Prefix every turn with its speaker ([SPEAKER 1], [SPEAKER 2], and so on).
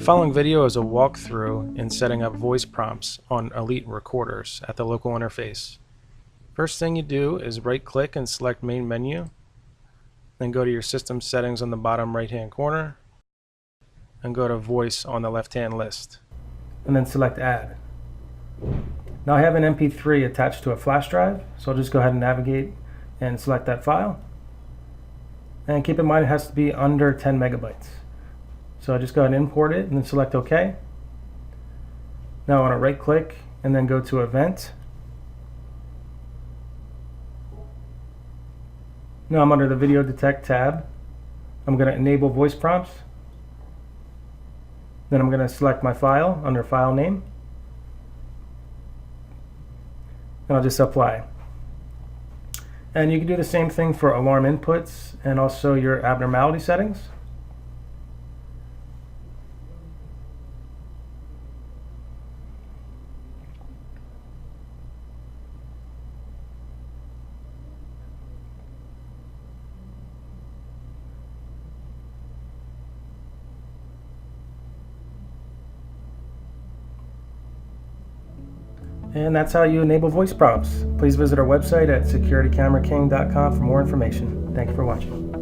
[SPEAKER 1] following video is a walkthrough in setting up voice prompts on Elite recorders at the local interface. First thing you do is right-click and select Main Menu, then go to your system settings on the bottom right-hand corner, and go to Voice on the left-hand list, and then select Add. Now I have an MP3 attached to a flash drive, so I'll just go ahead and navigate and select that file. And keep in mind it has to be under 10 megabytes. So I just go ahead and import it and then select OK. Now I want to right click and then go to Event. Now I'm under the Video Detect tab. I'm going to enable voice prompts. Then I'm going to select my file under File Name. And I'll just apply. And you can do the same thing for alarm inputs and also your abnormality settings. And that's how you enable voice prompts. Please visit our website at securitycameraking.com for more information. Thank you for watching.